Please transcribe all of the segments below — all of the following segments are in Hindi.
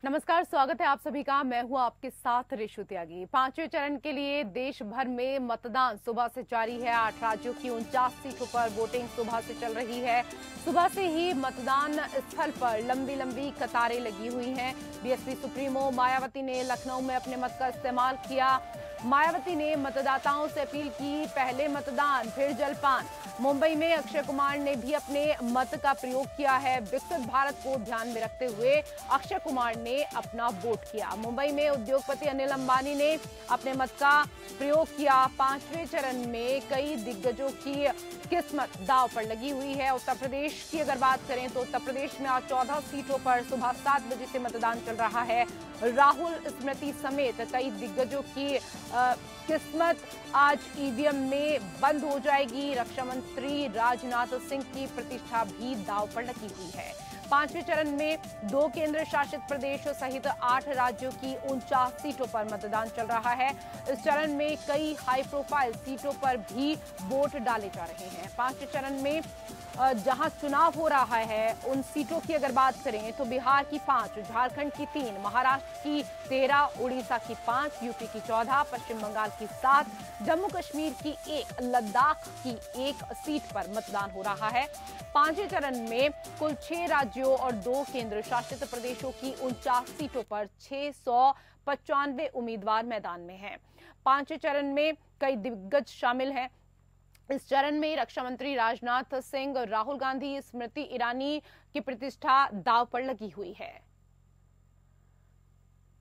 नमस्कार, स्वागत है आप सभी का। मैं हूं आपके साथ ऋषु त्यागी। पांचवें चरण के लिए देश भर में मतदान सुबह से जारी है। 8 राज्यों की 49 सीटों पर वोटिंग सुबह से चल रही है। सुबह से ही मतदान स्थल पर लंबी लंबी कतारें लगी हुई हैं। बीएसपी सुप्रीमो मायावती ने लखनऊ में अपने मत का इस्तेमाल किया। मायावती ने मतदाताओं से अपील की, पहले मतदान फिर जलपान। मुंबई में अक्षय कुमार ने भी अपने मत का प्रयोग किया है। विकसित भारत को ध्यान में रखते हुए अक्षय कुमार ने अपना वोट किया। मुंबई में उद्योगपति अनिल अंबानी ने अपने मत का प्रयोग किया। पांचवें चरण में कई दिग्गजों की किस्मत दांव पर लगी हुई है। उत्तर प्रदेश की अगर बात करें तो उत्तर प्रदेश में आज 14 सीटों पर सुबह 7 बजे से मतदान चल रहा है। राहुल, स्मृति समेत कई दिग्गजों की किस्मत आज ईवीएम में बंद हो जाएगी। रक्षा मंत्री राजनाथ सिंह की प्रतिष्ठा भी दांव पर लगी हुई है। पांचवें चरण में 2 केंद्र शासित प्रदेशों सहित 8 राज्यों की 49 सीटों पर मतदान चल रहा है। इस चरण में कई हाई प्रोफाइल सीटों पर भी वोट डाले जा रहे हैं। पांचवें चरण में जहां चुनाव हो रहा है उन सीटों की अगर बात करें तो बिहार की 5, झारखंड की 3, महाराष्ट्र की 13, उड़ीसा की 5, यूपी की 14, पश्चिम बंगाल की 7, जम्मू कश्मीर की 1, लद्दाख की 1 सीट पर मतदान हो रहा है। पांचवें चरण में कुल 6 राज्यों और 2 केंद्र शासित प्रदेशों की 49 सीटों पर 695 उम्मीदवार मैदान में हैं। पांचवें चरण में कई दिग्गज शामिल हैं। इस चरण में रक्षा मंत्री राजनाथ सिंह, राहुल गांधी, स्मृति ईरानी की प्रतिष्ठा दांव पर लगी हुई है।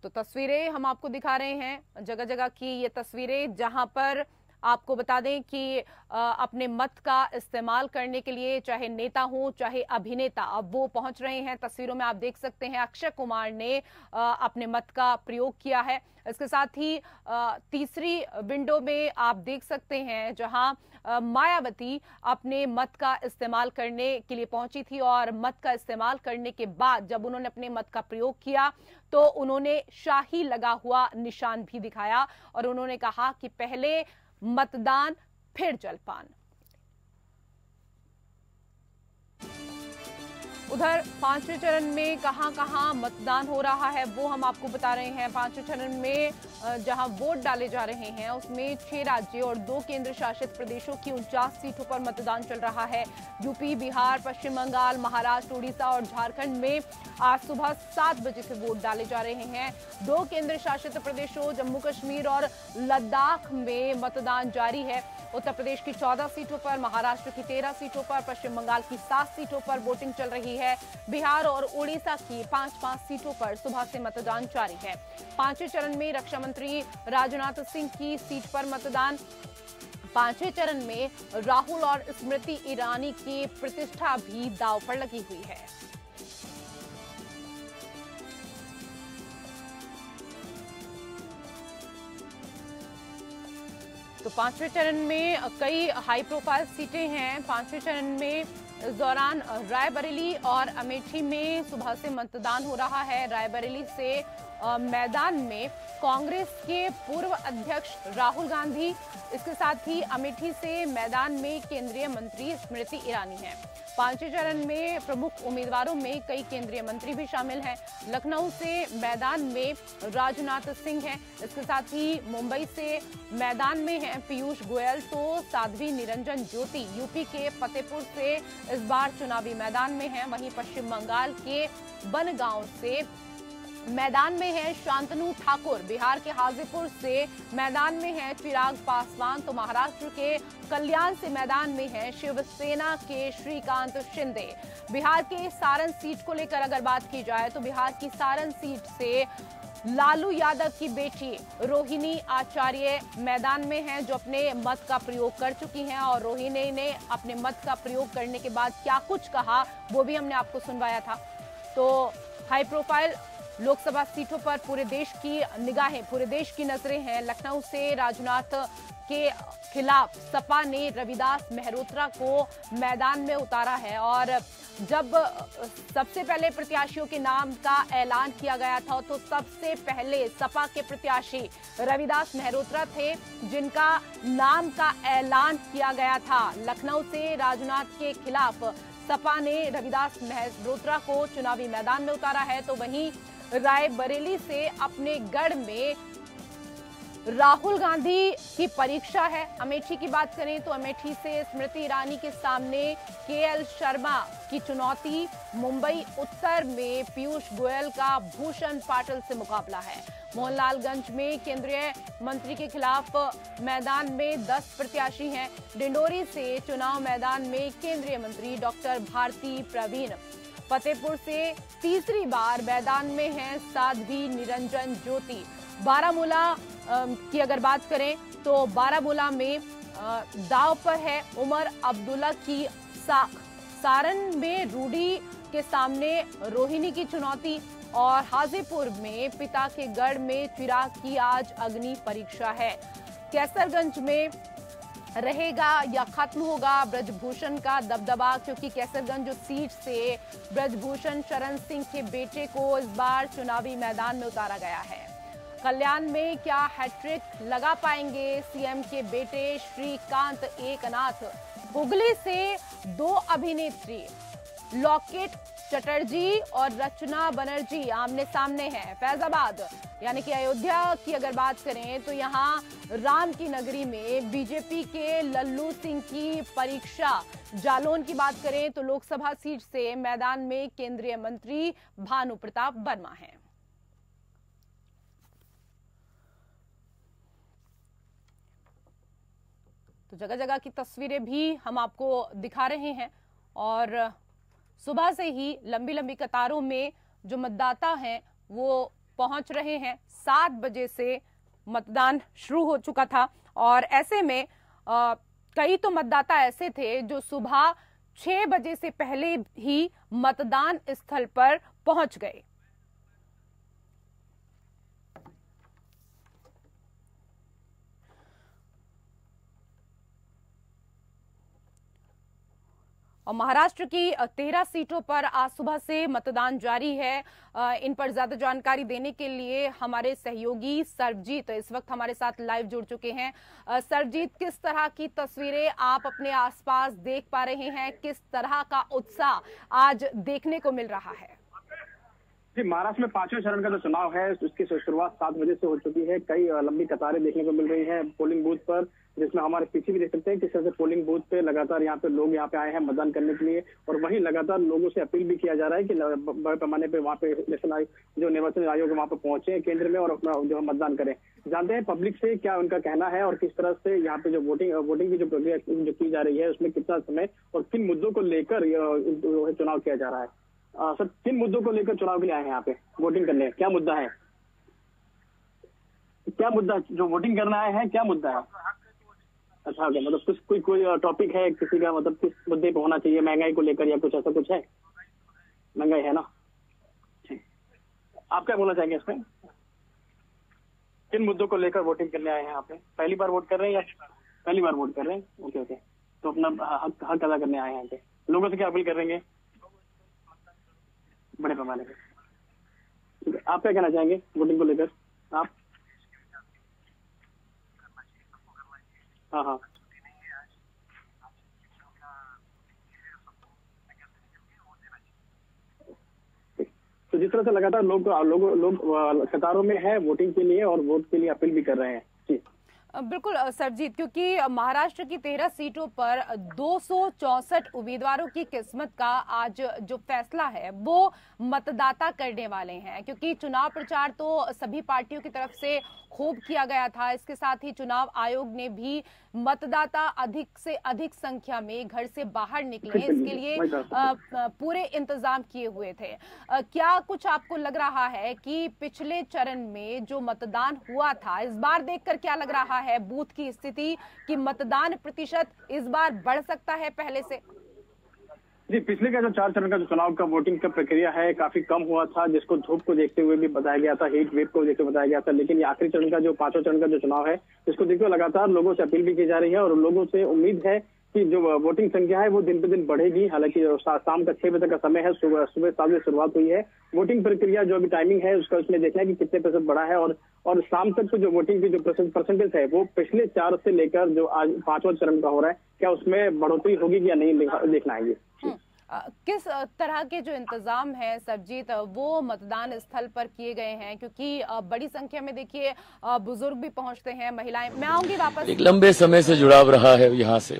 तो तस्वीरें हम आपको दिखा रहे हैं, जगह जगह की ये तस्वीरें, जहां पर आपको बता दें कि अपने मत का इस्तेमाल करने के लिए चाहे नेता हो चाहे अभिनेता, अब वो पहुंच रहे हैं। तस्वीरों में आप देख सकते हैं अक्षय कुमार ने अपने मत का प्रयोग किया है। इसके साथ ही तीसरी विंडो में आप देख सकते हैं जहां मायावती अपने मत का इस्तेमाल करने के लिए पहुंची थी और मत का इस्तेमाल करने के बाद जब उन्होंने अपने मत का प्रयोग किया तो उन्होंने शाही लगा हुआ निशान भी दिखाया और उन्होंने कहा कि पहले मतदान फिर जलपान। उधर पांचवें चरण में कहां मतदान हो रहा है वो हम आपको बता रहे हैं। पांचवें चरण में जहां वोट डाले जा रहे हैं उसमें 6 राज्य और 2 केंद्र शासित प्रदेशों की 49 सीटों पर मतदान चल रहा है। यूपी, बिहार, पश्चिम बंगाल, महाराष्ट्र, उड़ीसा और झारखंड में आज सुबह 7 बजे से वोट डाले जा रहे हैं। 2 केंद्र शासित प्रदेशों जम्मू कश्मीर और लद्दाख में मतदान जारी है। उत्तर प्रदेश की 14 सीटों पर, महाराष्ट्र की 13 सीटों पर, पश्चिम बंगाल की 7 सीटों पर वोटिंग चल रही है। बिहार और उड़ीसा की 5-5 सीटों पर सुबह से मतदान जारी है। पांचवें चरण में रक्षा मंत्री राजनाथ सिंह की सीट पर मतदान। पांचवें चरण में राहुल और स्मृति ईरानी की प्रतिष्ठा भी दांव पर लगी हुई है। तो पांचवें चरण में कई हाई प्रोफाइल सीटें हैं। पांचवें चरण में इस दौरान रायबरेली और अमेठी में सुबह से मतदान हो रहा है। रायबरेली से मैदान में कांग्रेस के पूर्व अध्यक्ष राहुल गांधी, इसके साथ ही अमेठी से मैदान में केंद्रीय मंत्री स्मृति ईरानी हैं। पांचवें चरण में प्रमुख उम्मीदवारों में कई केंद्रीय मंत्री भी शामिल हैं। लखनऊ से मैदान में राजनाथ सिंह हैं। इसके साथ ही मुंबई से मैदान में हैं पीयूष गोयल, तो साध्वी निरंजन ज्योति यूपी के फतेहपुर से इस बार चुनावी मैदान में हैं। वहीं पश्चिम बंगाल के बनगांव से मैदान में है शांतनु ठाकुर, बिहार के हाजीपुर से मैदान में है चिराग पासवान, तो महाराष्ट्र के कल्याण से मैदान में है शिवसेना के श्रीकांत शिंदे। बिहार के सारण सीट को लेकर अगर बात की जाए तो बिहार की सारण सीट से लालू यादव की बेटी रोहिणी आचार्य मैदान में हैं, जो अपने मत का प्रयोग कर चुकी हैं और रोहिणी ने अपने मत का प्रयोग करने के बाद क्या कुछ कहा वो भी हमने आपको सुनवाया था। तो हाई प्रोफाइल लोकसभा सीटों पर पूरे देश की निगाहें, पूरे देश की नजरें हैं। लखनऊ से राजनाथ के खिलाफ सपा ने रविदास मेहरोत्रा को मैदान में उतारा है और जब सबसे पहले प्रत्याशियों के नाम का ऐलान किया गया था तो सबसे पहले सपा के प्रत्याशी रविदास मेहरोत्रा थे जिनका नाम का ऐलान किया गया था। लखनऊ से राजनाथ के खिलाफ सपा ने रविदास मेहरोत्रा को चुनावी मैदान में उतारा है, तो वहीं रायबरेली से अपने गढ़ में राहुल गांधी की परीक्षा है। अमेठी की बात करें तो अमेठी से स्मृति ईरानी के सामने केएल शर्मा की चुनौती। मुंबई उत्तर में पीयूष गोयल का भूषण पाटिल से मुकाबला है। मोहनलालगंज में केंद्रीय मंत्री के खिलाफ मैदान में 10 प्रत्याशी हैं। डिंडोरी से चुनाव मैदान में केंद्रीय मंत्री डॉक्टर भारती प्रवीण। फतेहपुर से तीसरी बार मैदान में हैं साध्वी निरंजन ज्योति। बारामूला की अगर बात करें तो बारामूला में दाव पर है उमर अब्दुल्ला की साख। सारण में रूडी के सामने रोहिणी की चुनौती और हाजीपुर में पिता के गढ़ में चिराग की आज अग्नि परीक्षा है। कैसरगंज में रहेगा या खत्म होगा ब्रजभूषण का दबदबा, क्योंकि कैसरगंज सीट से ब्रजभूषण शरण सिंह के बेटे को इस बार चुनावी मैदान में उतारा गया है। कल्याण में क्या हैट्रिक लगा पाएंगे सीएम के बेटे श्रीकांत एकनाथ। हुगली से 2 अभिनेत्री लॉकेट चटर्जी और रचना बनर्जी आमने सामने हैं। फैजाबाद यानी कि अयोध्या की अगर बात करें तो यहां राम की नगरी में बीजेपी के लल्लू सिंह की परीक्षा। जालौन की बात करें तो लोकसभा सीट से मैदान में केंद्रीय मंत्री भानु प्रताप वर्मा हैं। तो जगह जगह की तस्वीरें भी हम आपको दिखा रहे हैं और सुबह से ही लंबी लंबी कतारों में जो मतदाता हैं वो पहुंच रहे हैं। 7 बजे से मतदान शुरू हो चुका था और ऐसे में कई तो मतदाता ऐसे थे जो सुबह 6 बजे से पहले ही मतदान स्थल पर पहुंच गए। और महाराष्ट्र की 13 सीटों पर आज सुबह से मतदान जारी है। इन पर ज्यादा जानकारी देने के लिए हमारे सहयोगी सरजीत इस वक्त हमारे साथ लाइव जुड़ चुके हैं। सरजीत, किस तरह की तस्वीरें आप अपने आसपास देख पा रहे हैं? किस तरह का उत्साह आज देखने को मिल रहा है? जी, महाराष्ट्र में 5वें चरण का जो चुनाव है उसकी शुरुआत 7 बजे से हो चुकी है। कई लंबी कतारें देखने को मिल रही हैं पोलिंग बूथ पर, जिसमें हमारे पीछे भी देख सकते हैं किस तरह से पोलिंग बूथ पे लगातार यहाँ पे लोग यहाँ पे आए हैं मतदान करने के लिए। और वहीं लगातार लोगों से अपील भी किया जा रहा है कि बड़े पैमाने पे वहाँ पे निर्वाचन आयोग वहाँ पे पहुंचे केंद्र में और अपना जो मतदान करें। जानते हैं पब्लिक से क्या उनका कहना है और किस तरह से यहाँ पे जो वोटिंग की जो प्रक्रिया जो की जा रही है उसमें कितना समय और किन मुद्दों को लेकर चुनाव किया जा रहा है। सर, किन मुद्दों को लेकर चुनाव के लिए आए हैं यहाँ पे वोटिंग करने? क्या मुद्दा है? क्या मुद्दा जो वोटिंग करना आए हैं, क्या मुद्दा है? अच्छा, मतलब कुछ कोई टॉपिक है किसी का, मतलब किस मुद्दे पे होना चाहिए? महंगाई को लेकर या कुछ ऐसा कुछ है? महंगाई है ना? आप क्या बोलना चाहेंगे इसमें? किन मुद्दों को लेकर वोटिंग करने आए हैं यहाँ पे? पहली बार वोट कर रहे हैं या पहली बार वोट कर रहे हैं? ओके, तो अपना हक अदा करने आए हैं यहाँ पे। लोगों से क्या अपील करेंगे बड़े पैमाने पे? आप क्या कहना चाहेंगे वोटिंग को लेकर? आप? हाँ, तो जिस तरह से लगातार लोग कतारों में है वोटिंग के लिए और वोट के लिए अपील भी कर रहे हैं। जी बिल्कुल सरजीत, क्योंकि महाराष्ट्र की 13 सीटों पर 264 उम्मीदवारों की किस्मत का आज जो फैसला है वो मतदाता करने वाले हैं। क्योंकि चुनाव प्रचार तो सभी पार्टियों की तरफ से खूब किया गया था। इसके साथ ही चुनाव आयोग ने भी मतदाता अधिक से अधिक संख्या में घर से बाहर निकले, इसके लिए पूरे इंतजाम किए हुए थे। क्या कुछ आपको लग रहा है कि पिछले चरण में जो मतदान हुआ था इस बार देखकर क्या लग रहा है बूथ की स्थिति, कि मतदान प्रतिशत इस बार बढ़ सकता है पहले से? जी, पिछले का जो 4 चरण का जो चुनाव का वोटिंग का प्रक्रिया है काफी कम हुआ था, जिसको धूप को देखते हुए भी बताया गया था, हीट वेव को देखते हुए बताया गया था। लेकिन ये आखिरी चरण का जो 5वां चरण का जो चुनाव है इसको देखते हुए लगातार लोगों से अपील भी की जा रही है और लोगों से उम्मीद है कि जो वोटिंग संख्या है वो दिन पे दिन बढ़ेगी। हालांकि शाम का 6 बजे तक का समय है, सुबह 7 बजे शुरुआत हुई है। वोटिंग प्रक्रिया जो अभी टाइमिंग है उसका उसमें देखना है कि कितने प्रतिशत बढ़ा है और शाम तक जो वोटिंग की जो परसेंटेज है वो पिछले 4 से लेकर जो आज 5वां चरण का हो रहा है क्या उसमें बढ़ोतरी होगी या नहीं देखना है। किस तरह के जो इंतजाम है सरजीत वो मतदान स्थल पर किए गए हैं, क्योंकि बड़ी संख्या में देखिए बुजुर्ग भी पहुंचते हैं, महिलाएं। मैं आऊंगी वापस। एक लंबे समय से जुड़ाव रहा है यहाँ से,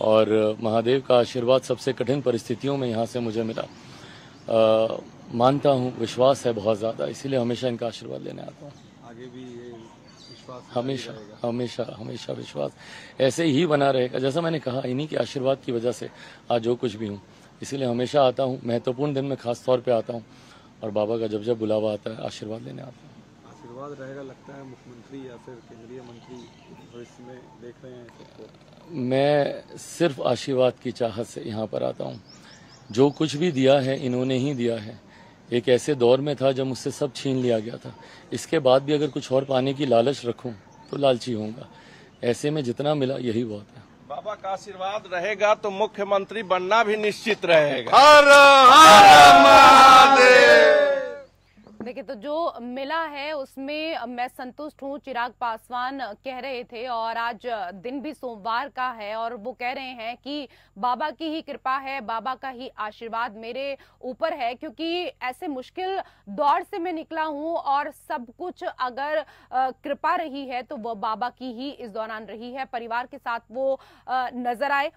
और महादेव का आशीर्वाद सबसे कठिन परिस्थितियों में यहाँ से मुझे मिला। मानता हूँ, विश्वास है बहुत ज्यादा, इसीलिए हमेशा इनका आशीर्वाद लेने आता हूँ। आगे भी ये विश्वास हमेशा हमेशा हमेशा विश्वास ऐसे ही बना रहेगा। जैसा मैंने कहा, इन्हीं के आशीर्वाद की वजह से आज जो कुछ भी हूँ, इसीलिए हमेशा आता हूँ। महत्वपूर्ण दिन में खास तौर पे आता हूँ, और बाबा का जब जब बुलावा आता है आशीर्वाद लेने आता हूँ। आशीर्वाद रहेगा लगता है, मुख्यमंत्री या फिर केंद्रीय मंत्री भविष्य में देख रहे हैं सबको। मैं सिर्फ आशीर्वाद की चाहत से यहाँ पर आता हूँ। जो कुछ भी दिया है इन्होंने ही दिया है। एक ऐसे दौर में था जब मुझसे सब छीन लिया गया था। इसके बाद भी अगर कुछ और पाने की लालच रखूं तो लालची होऊंगा। ऐसे में जितना मिला यही बहुत है। बाबा का आशीर्वाद रहेगा तो मुख्यमंत्री बनना भी निश्चित रहेगा। देखिए, तो जो मिला है उसमें मैं संतुष्ट हूँ, चिराग पासवान कह रहे थे। और आज दिन भी सोमवार का है और वो कह रहे हैं कि बाबा की ही कृपा है, बाबा का ही आशीर्वाद मेरे ऊपर है, क्योंकि ऐसे मुश्किल दौर से मैं निकला हूँ और सब कुछ अगर कृपा रही है तो वो बाबा की ही इस दौरान रही है। परिवार के साथ वो नजर आए।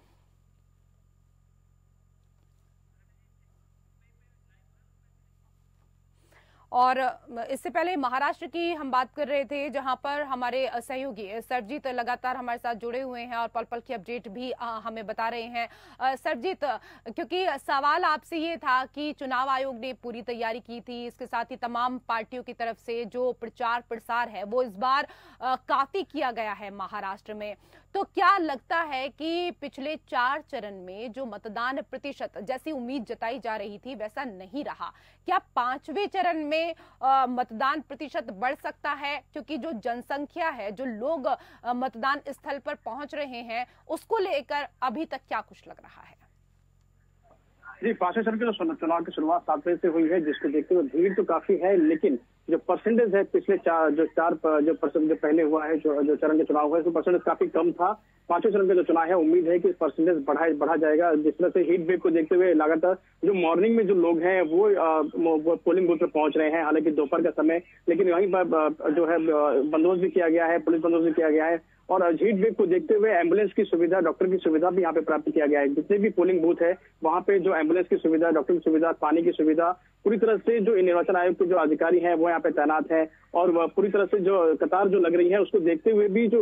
और इससे पहले महाराष्ट्र की हम बात कर रहे थे, जहां पर हमारे सहयोगी सरजीत लगातार हमारे साथ जुड़े हुए हैं और पल पल की अपडेट भी हमें बता रहे हैं। सरजीत, क्योंकि सवाल आपसे ये था कि चुनाव आयोग ने पूरी तैयारी की थी, इसके साथ ही तमाम पार्टियों की तरफ से जो प्रचार प्रसार है वो इस बार काफी किया गया है महाराष्ट्र में। तो क्या लगता है कि पिछले 4 चरण में जो मतदान प्रतिशत जैसी उम्मीद जताई जा रही थी वैसा नहीं रहा? क्या 5वें चरण में मतदान प्रतिशत बढ़ सकता है? क्योंकि जो जनसंख्या है, जो लोग मतदान स्थल पर पहुंच रहे हैं, उसको लेकर अभी तक क्या कुछ लग रहा है? जी, 5वें चरण के चुनाव की शुरुआत 7 बजे से हुई है, जिसको देखते हुए भीड़ तो काफी है, लेकिन जो परसेंटेज है पिछले जो पहले हुआ है, जो चरण के चुनाव हुआ है, तो परसेंटेज काफी कम था। 5वें चरण का जो चुनाव है, उम्मीद है कि परसेंटेज बढ़ा जाएगा। जिस तरह से हीट वेव को देखते हुए लगातार जो मॉर्निंग में जो लोग हैं वो पोलिंग बूथ पर पहुंच रहे हैं, हालांकि दोपहर का समय, लेकिन वहीं पर जो है बंदोबस्त भी किया गया है, पुलिस बंदोबस्त भी किया गया है। और हीट वेव को देखते हुए एम्बुलेंस की सुविधा, डॉक्टर की सुविधा भी यहाँ पे प्राप्त किया गया है। जितने भी पोलिंग बूथ है वहाँ पे जो एम्बुलेंस की सुविधा, डॉक्टर की सुविधा, पानी की सुविधा, पूरी तरह से जो निर्वाचन आयोग के जो अधिकारी हैं वो यहाँ पे तैनात हैं। और पूरी तरह से जो कतार जो लग रही है उसको देखते हुए भी जो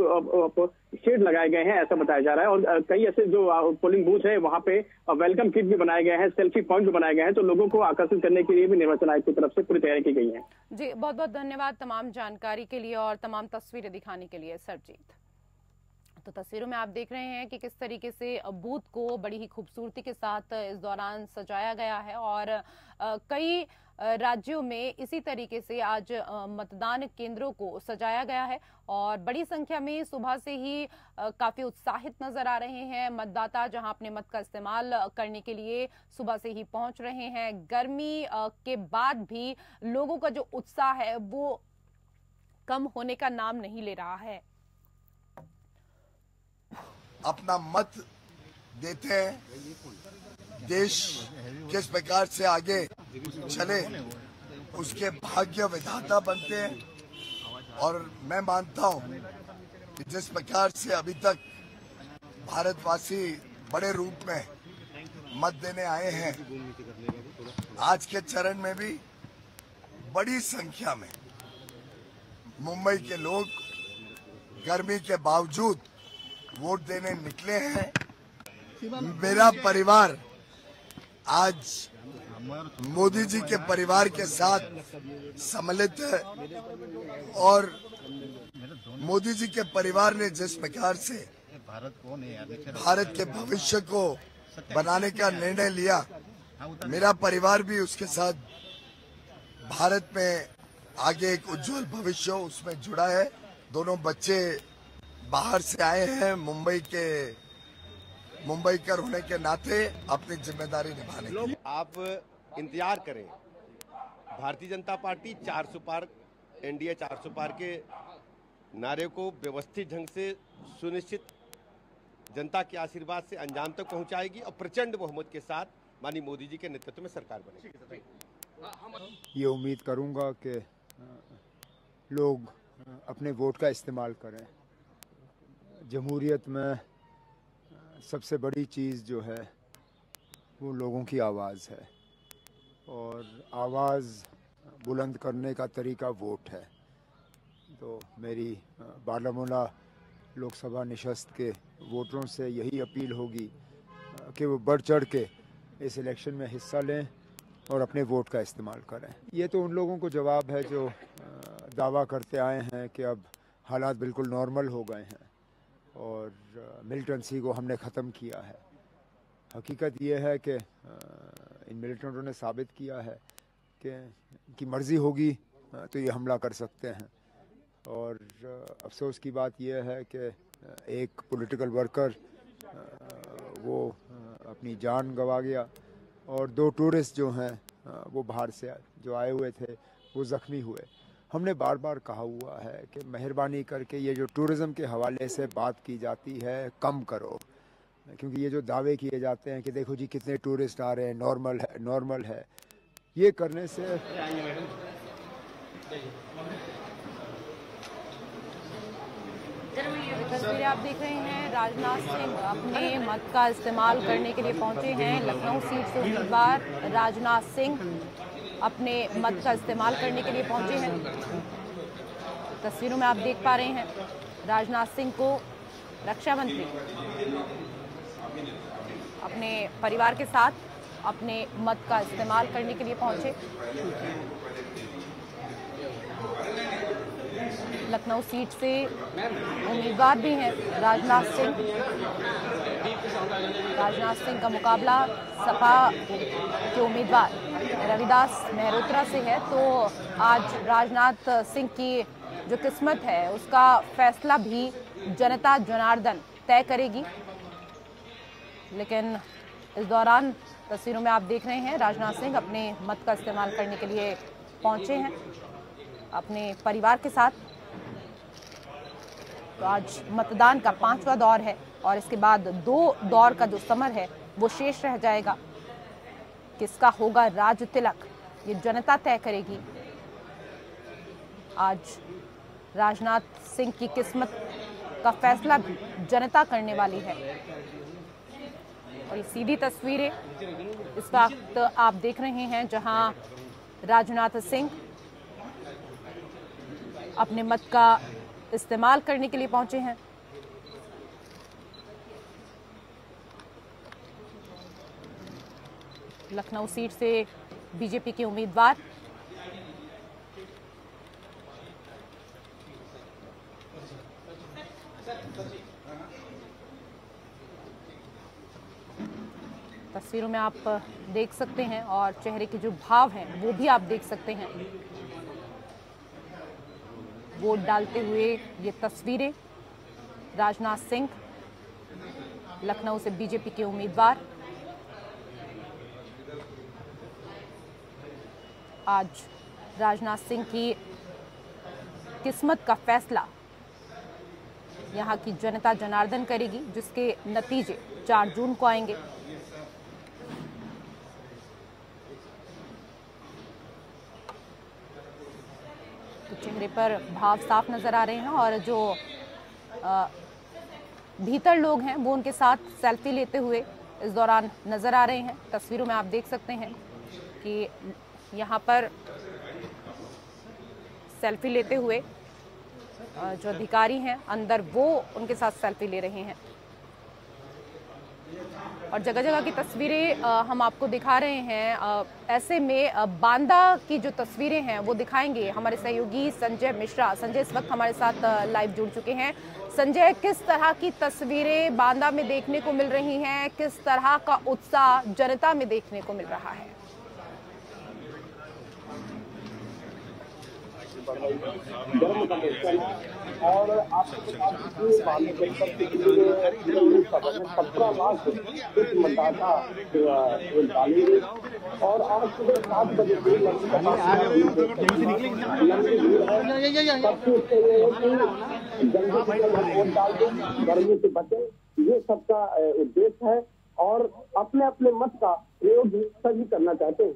शेड लगाए गए हैं, ऐसा बताया जा रहा है। और कई ऐसे जो पोलिंग बूथ है वहाँ पे वेलकम किट भी बनाए गए हैं, सेल्फी पॉइंट भी बनाए गए हैं, तो लोगों को आकर्षित करने के लिए भी निर्वाचन आयोग की तरफ से पूरी तैयारी की गई है। जी, बहुत बहुत धन्यवाद तमाम जानकारी के लिए और तमाम तस्वीरें दिखाने के लिए सरजीत। तो तस्वीरों में आप देख रहे हैं कि किस तरीके से बूथ को बड़ी ही खूबसूरती के साथ इस दौरान सजाया गया है और कई राज्यों में इसी तरीके से आज मतदान केंद्रों को सजाया गया है और बड़ी संख्या में सुबह से ही काफी उत्साहित नजर आ रहे हैं मतदाता, जहां अपने मत का इस्तेमाल करने के लिए सुबह से ही पहुंच रहे हैं। गर्मी के बाद भी लोगों का जो उत्साह है वो कम होने का नाम नहीं ले रहा है। अपना मत देते हैं, देश किस प्रकार से आगे चले उसके भाग्य विधाता बनते हैं। और मैं मानता हूं कि जिस प्रकार से अभी तक भारतवासी बड़े रूप में मत देने आए हैं, आज के चरण में भी बड़ी संख्या में मुंबई के लोग गर्मी के बावजूद वोट देने निकले हैं। मेरा परिवार आज मोदी जी के परिवार के साथ सम्मिलित है और मोदी जी के परिवार ने जिस प्रकार से भारत के भविष्य को बनाने का निर्णय लिया, मेरा परिवार भी उसके साथ भारत में आगे एक उज्जवल भविष्य उसमें जुड़ा है। दोनों बच्चे बाहर से आए हैं, मुंबईकर होने के नाते अपनी जिम्मेदारी निभाने की। आप इंतजार करें, भारतीय जनता पार्टी 400 पार, एनडीए 400 पार के नारे को व्यवस्थित ढंग से सुनिश्चित जनता के आशीर्वाद से अंजाम तक पहुंचाएगी और प्रचंड बहुमत के साथ माननीय मोदी जी के नेतृत्व में सरकार बनेगी। ये उम्मीद करूंगा कि लोग अपने वोट का इस्तेमाल करें। जमहूरियत में सबसे बड़ी चीज़ जो है वो लोगों की आवाज़ है, और आवाज़ बुलंद करने का तरीका वोट है। तो मेरी बारामूला लोकसभा निशस्त के वोटरों से यही अपील होगी कि वो बढ़ चढ़ के इस इलेक्शन में हिस्सा लें और अपने वोट का इस्तेमाल करें। ये तो उन लोगों को जवाब है जो दावा करते आए हैं कि अब हालात बिल्कुल नॉर्मल हो गए हैं और मिलिटेंसी को हमने ख़त्म किया है। हकीकत ये है कि इन मिलिटेंटों ने साबित किया है कि इनकी मर्ज़ी होगी तो ये हमला कर सकते हैं, और अफसोस की बात यह है कि एक पॉलिटिकल वर्कर वो अपनी जान गंवा गया और 2 टूरिस्ट जो हैं वो बाहर से जो आए हुए थे वो ज़ख्मी हुए। हमने बार बार कहा हुआ है कि मेहरबानी करके ये जो टूरिज़म के हवाले से बात की जाती है कम करो, क्योंकि ये जो दावे किए जाते हैं कि देखो जी कितने टूरिस्ट आ रहे हैं, नॉर्मल है, ये करने से तस्वीरें आप देख रहे हैं। राजनाथ सिंह अपने मत का इस्तेमाल करने के लिए पहुंचे हैं। लखनऊ सीट से उम्मीदवार राजनाथ सिंह अपने मत का इस्तेमाल करने के लिए पहुंचे हैं। तस्वीरों में आप देख पा रहे हैं राजनाथ सिंह को रक्षा मंत्री अपने परिवार के साथ अपने मत का इस्तेमाल करने के लिए पहुंचे। लखनऊ सीट से उम्मीदवार भी हैं राजनाथ सिंह। राजनाथ सिंह का मुकाबला सपा के उम्मीदवार रविदास मेहरोत्रा से है। तो आज राजनाथ सिंह की जो किस्मत है उसका फैसला भी जनता जनार्दन तय करेगी। लेकिन इस दौरान तस्वीरों में आप देख रहे हैं राजनाथ सिंह अपने मत का इस्तेमाल करने के लिए पहुंचे हैं अपने परिवार के साथ। तो आज मतदान का 5वां दौर है और इसके बाद 2 दौर का जो समर है वो शेष रह जाएगा। किसका होगा राज तिलक ये जनता तय करेगी। आज राजनाथ सिंह की किस्मत का फैसला भी जनता करने वाली है। और ये सीधी तस्वीरें इस वक्त आप देख रहे हैं जहां राजनाथ सिंह अपने मत का इस्तेमाल करने के लिए पहुंचे हैं। लखनऊ सीट से बीजेपी के उम्मीदवार तस्वीरों में आप देख सकते हैं और चेहरे के जो भाव हैं वो भी आप देख सकते हैं। वोट डालते हुए ये तस्वीरें राजनाथ सिंह लखनऊ से बीजेपी के उम्मीदवार। आज राजनाथ सिंह की किस्मत का फैसला यहां की जनता जनार्दन करेगी, जिसके नतीजे 4 जून को आएंगे। तो चेहरे पर भाव साफ नजर आ रहे हैं और जो भीतर लोग हैं वो उनके साथ सेल्फी लेते हुए इस दौरान नजर आ रहे हैं। तस्वीरों में आप देख सकते हैं कि यहाँ पर सेल्फी लेते हुए जो अधिकारी हैं अंदर वो उनके साथ सेल्फी ले रहे हैं। और जगह जगह की तस्वीरें हम आपको दिखा रहे हैं। ऐसे में बांदा की जो तस्वीरें हैं वो दिखाएंगे हमारे सहयोगी संजय मिश्रा। संजय इस वक्त हमारे साथ लाइव जुड़ चुके हैं। संजय, किस तरह की तस्वीरें बांदा में देखने को मिल रही हैं, किस तरह का उत्साह जनता में देखने को मिल रहा है? और आपको बता दें कि बांदा जनपद के लिए 17 लाख मतदाता डालेंगे और आज सुबह 7 बजे से वोट डाल दें, गर्मी से बचें, ये सबका उद्देश्य है। और अपने अपने मत का प्रयोग भी सभी करना चाहते हैं।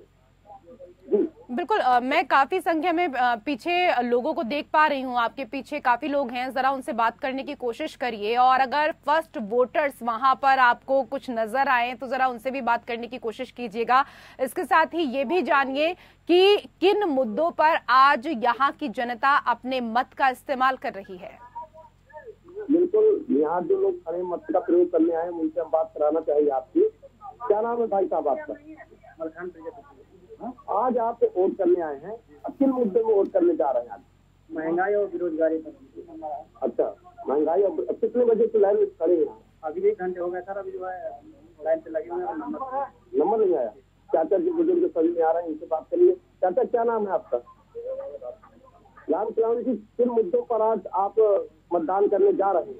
बिल्कुल, मैं काफी संख्या में पीछे लोगों को देख पा रही हूँ, आपके पीछे काफी लोग हैं, जरा उनसे बात करने की कोशिश करिए। और अगर फर्स्ट वोटर्स वहां पर आपको कुछ नजर आए तो जरा उनसे भी बात करने की कोशिश कीजिएगा। इसके साथ ही ये भी जानिए कि किन मुद्दों पर आज यहाँ की जनता अपने मत का इस्तेमाल कर रही है। बिल्कुल, यहाँ जो लोग खड़े मत का प्रयोग करने आए उनसे हम बात कराना चाहिए। आपकी क्या नाम है भाई साहब आपका? आज आप वोट करने आए हैं, अब किन मुद्दे में वोट करने जा रहे हैं आज? महंगाई और बेरोजगारी पर। अच्छा, महंगाई और कितने बजे से लाइन में खड़े हैं? अभी 1 घंटे हो गया सर, अभी जो है लाइन पे लगे हुए हैं, नंबर नहीं आया। चाचा जी बुजुर्ग सभी में आ रहे हैं, इनसे बात करिए। चाचा क्या नाम है आपका? राम कल्याण जी, किन मुद्दों पर आज आप मतदान करने जा रहे हैं?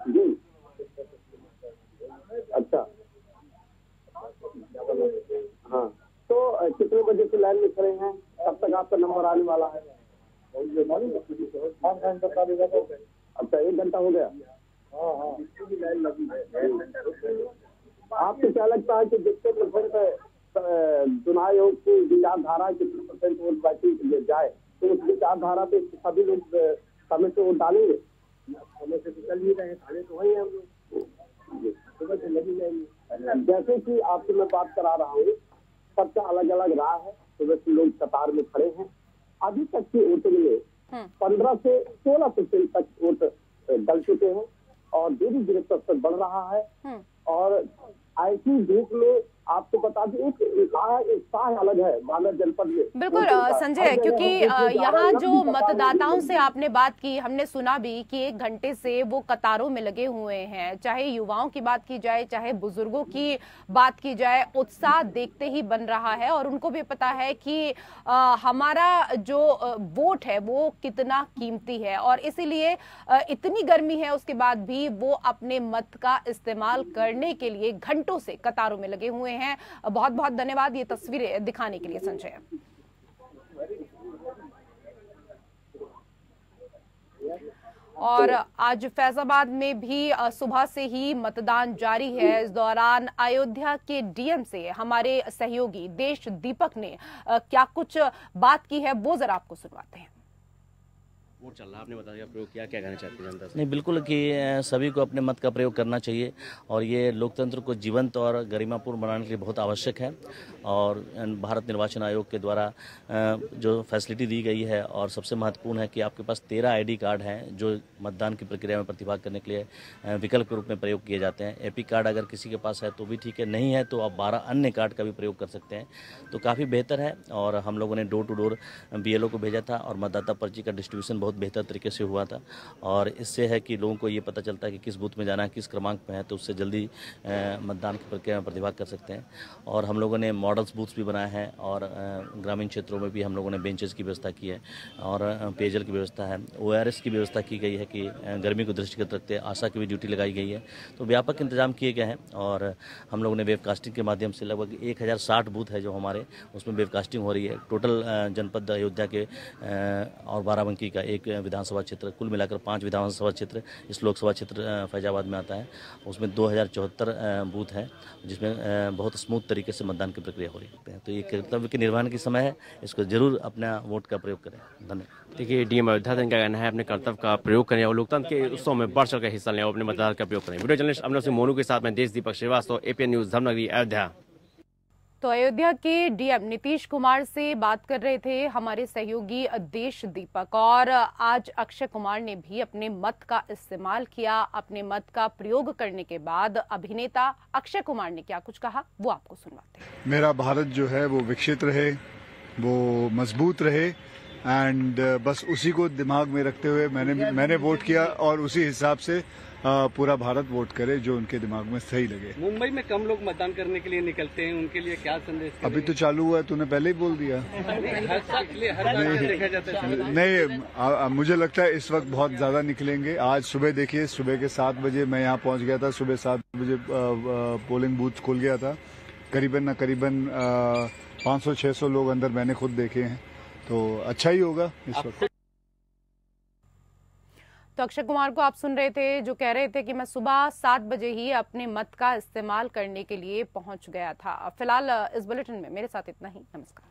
जी, अच्छा, हाँ, तो कितने बजे से लाइन में खड़े हैं? कब तक आपका नंबर आने वाला है? अच्छा, 1 घंटा हो गया। आपको क्या लगता है कि जितने % चुनाव आयोग की विचारधारा कितने % वोट बाकी जाए तो उस विचारधारा पे सभी लोग समय से वोट डालेंगे? समय से चल ही रहे, खड़े तो वही हम लोग, सुबह से लगी जाएंगे। जैसे कि आपसे मैं बात करा रहा हूँ, सबका अलग अलग राह है। सुबह से लोग कतार में खड़े हैं। अभी तक की वोटिंग में 15 से 16% तक वोट डल चुके हैं और धीरे धीरे प्रतिशत बढ़ रहा है। और ऐसी धूप में आपको बता दें, एक उत्साह अलग है बांदा जनपद में। बिल्कुल संजय, क्योंकि यहाँ जो मतदाताओं से आपने बात की, हमने सुना भी कि 1 घंटे से वो कतारों में लगे हुए हैं। चाहे युवाओं की बात की जाए, चाहे बुजुर्गों की बात की जाए, उत्साह देखते ही बन रहा है। और उनको भी पता है कि हमारा जो वोट है वो कितना कीमती है, और इसीलिए इतनी गर्मी है उसके बाद भी वो अपने मत का इस्तेमाल करने के लिए घंटों से कतारों में लगे हुए हैं। बहुत बहुत धन्यवाद ये तस्वीरें दिखाने के लिए संजय। और आज फैजाबाद में भी सुबह से ही मतदान जारी है। इस दौरान अयोध्या के डीएम से हमारे सहयोगी देश दीपक ने क्या कुछ बात की है वो जरा आपको सुनवाते हैं। वोट चल रहा, आपने बताया प्रयोग किया, क्या कहना चाहते हैं जनता से? नहीं, बिल्कुल कि सभी को अपने मत का प्रयोग करना चाहिए और ये लोकतंत्र को जीवंत और गरिमापूर्ण बनाने के लिए बहुत आवश्यक है। और भारत निर्वाचन आयोग के द्वारा जो फैसिलिटी दी गई है, और सबसे महत्वपूर्ण है कि आपके पास 13 ID कार्ड हैं जो मतदान की प्रक्रिया में प्रतिभाग करने के लिए विकल्प के रूप में प्रयोग किए जाते हैं। एपी कार्ड अगर किसी के पास है तो भी ठीक है, नहीं है तो आप 12 अन्य कार्ड का भी प्रयोग कर सकते हैं, तो काफ़ी बेहतर है। और हम लोगों ने डोर टू डोर BLO को भेजा था और मतदाता पर्ची का डिस्ट्रीब्यूशन बहुत बेहतर तरीके से हुआ था। और इससे है कि लोगों को ये पता चलता है कि किस बूथ में जाना है, किस क्रमांक पे है, तो उससे जल्दी मतदान की प्रक्रिया में प्रतिभाग कर सकते हैं। और हम लोगों ने मॉडल्स बूथ्स भी बनाए हैं और ग्रामीण क्षेत्रों में भी हम लोगों ने बेंचेस की व्यवस्था की है और पेयजल की व्यवस्था है। ORS की व्यवस्था की गई है कि गर्मी को दृष्टिगत रखते आशा की भी ड्यूटी लगाई गई है, तो व्यापक इंतजाम किए गए हैं। और हम लोगों ने वेबकास्टिंग के माध्यम से लगभग 1060 बूथ है जो हमारे, उसमें वेबकास्टिंग हो रही है। टोटल जनपद अयोध्या के और बाराबंकी का एक विधानसभा क्षेत्र, कुल मिलाकर 5 विधानसभा क्षेत्र इस लोकसभा क्षेत्र फैजाबाद में आता है। उसमें 2074 बूथ है जिसमें बहुत स्मूथ तरीके से मतदान की प्रक्रिया हो रही है। तो ये कर्तव्य के निर्वहन के समय है, इसको जरूर अपना वोट का प्रयोग करें। धन्यवाद। देखिए, डीएम अयोध्या का कहना है अपने कर्तव्य का प्रयोग करें और लोकतंत्र के उत्सव में बढ़ चढ़ कर हिस्सा लें और अपने मतदान का प्रयोग करें। वीडियो जर्नलिस्ट अमर सिंह मोनू के साथ मैं देश दीपक श्रीवास्तव, APN न्यूज, धर्मनगरी, अयोध्या। तो अयोध्या के डीएम नीतीश कुमार से बात कर रहे थे हमारे सहयोगी देश दीपक। और आज अक्षय कुमार ने भी अपने मत का इस्तेमाल किया। अपने मत का प्रयोग करने के बाद अभिनेता अक्षय कुमार ने क्या कुछ कहा वो आपको सुनवाते हैं। मेरा भारत जो है वो विकसित रहे, वो मजबूत रहे, एंड बस उसी को दिमाग में रखते हुए मैंने वोट किया और उसी हिसाब से पूरा भारत वोट करे जो उनके दिमाग में सही लगे। मुंबई में कम लोग मतदान करने के लिए निकलते हैं, उनके लिए क्या संदेश? अभी तो चालू हुआ है, तूने पहले ही बोल दिया। नहीं, मुझे लगता है इस वक्त बहुत ज्यादा निकलेंगे। आज सुबह देखिए, सुबह के 7 बजे मैं यहाँ पहुँच गया था। सुबह 7 बजे पोलिंग बूथ खुल गया था। करीबन 500-600 लोग अंदर मैंने खुद देखे हैं, तो अच्छा ही होगा इस वक्त। तो अक्षय कुमार को आप सुन रहे थे, जो कह रहे थे कि मैं सुबह 7 बजे ही अपने मत का इस्तेमाल करने के लिए पहुंच गया था। फिलहाल इस बुलेटिन में मेरे साथ इतना ही। नमस्कार।